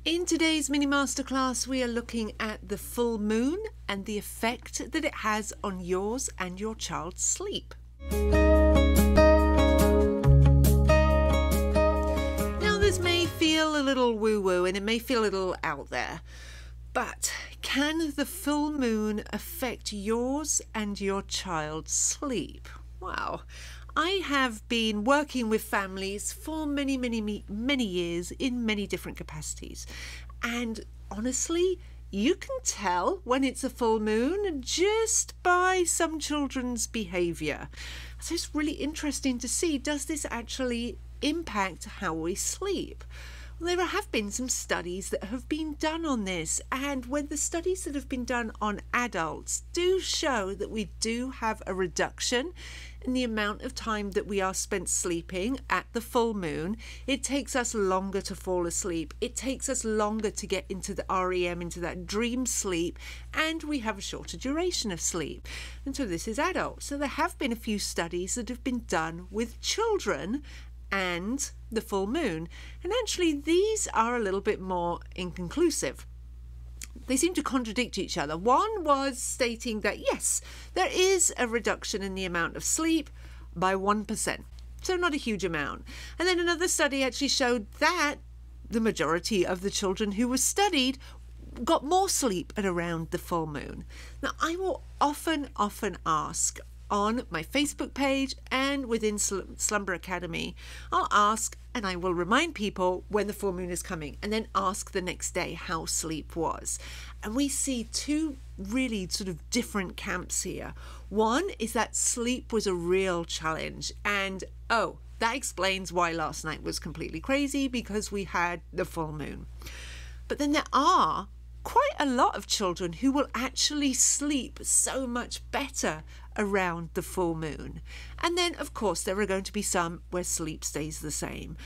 In today's mini masterclass, we are looking at the full moon and the effect that it has on yours and your child's sleep. Now, this may feel a little woo-woo and it may feel a little out there, but can the full moon affect yours and your child's sleep? Wow. I have been working with families for many years in many different capacities. And honestly, you can tell when it's a full moon just by some children's behaviour. So it's really interesting to see, does this actually impact how we sleep? Well, there have been some studies that have been done on this, and when the studies that have been done on adults do show that we do have a reduction in the amount of time that we are spent sleeping at the full moon. It takes us longer to fall asleep. It takes us longer to get into the REM, into that dream sleep, and we have a shorter duration of sleep. And so this is adults. So there have been a few studies that have been done with children and the full moon, and actually these are a little bit more inconclusive. They seem to contradict each other. One was stating that yes, there is a reduction in the amount of sleep by 1%, so not a huge amount. And then another study actually showed that the majority of the children who were studied got more sleep at around the full moon. Now, I will often ask on my Facebook page and within Slumber Academy, I'll ask and I will remind people when the full moon is coming, and then ask the next day how sleep was. And we see two really sort of different camps here. One is that sleep was a real challenge, and oh, that explains why last night was completely crazy, because we had the full moon. But then there are quite a lot of children who will actually sleep so much better around the full moon. And then, of course, there are going to be some where sleep stays the same.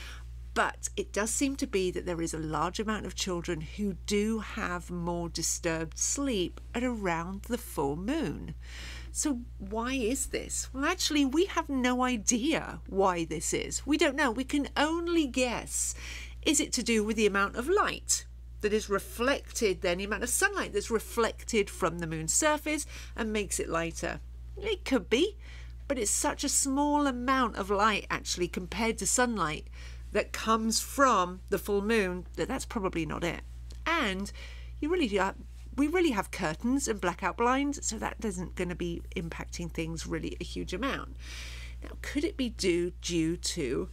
But it does seem to be that there is a large amount of children who do have more disturbed sleep at around the full moon. So why is this? Well, actually, we have no idea why this is. We don't know. We can only guess. Is it to do with the amount of light that is reflected, then the amount of sunlight that's reflected from the moon's surface and makes it lighter? It could be, but it's such a small amount of light actually compared to sunlight that comes from the full moon that that's probably not it. And we really have curtains and blackout blinds, so that isn't going to be impacting things really a huge amount. Now, could it be due to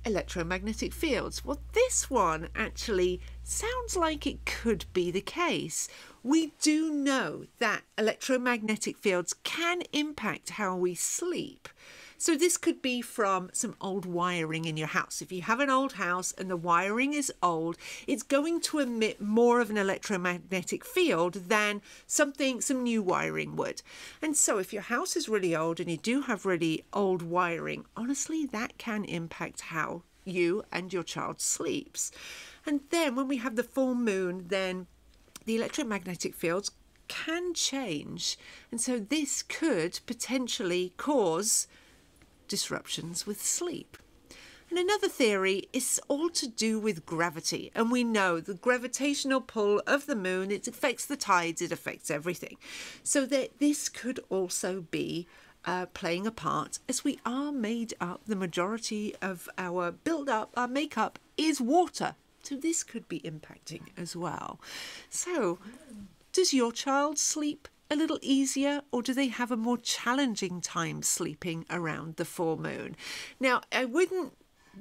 electromagnetic fields? Well, this one actually sounds like it could be the case. We do know that electromagnetic fields can impact how we sleep. So this could be from some old wiring in your house. If you have an old house and the wiring is old, it's going to emit more of an electromagnetic field than some new wiring would. And so if your house is really old and you do have really old wiring, honestly, that can impact how you and your child sleeps. And then when we have the full moon, then the electromagnetic fields can change. And so this could potentially cause disruptions with sleep. And another theory is all to do with gravity. And we know the gravitational pull of the moon, it affects the tides, it affects everything. So that this could also be playing a part, as we are made up, the majority of our build-up, our makeup is water. So this could be impacting as well. So does your child sleep a little easier, or do they have a more challenging time sleeping around the full moon? Now, I wouldn't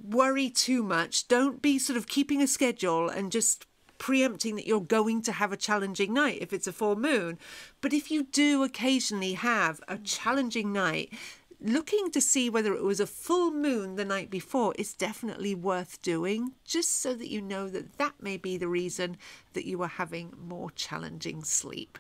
worry too much. Don't be sort of keeping a schedule and just preempting that you're going to have a challenging night if it's a full moon. But if you do occasionally have a challenging night, looking to see whether it was a full moon the night before is definitely worth doing, just so that you know that that may be the reason that you are having more challenging sleep.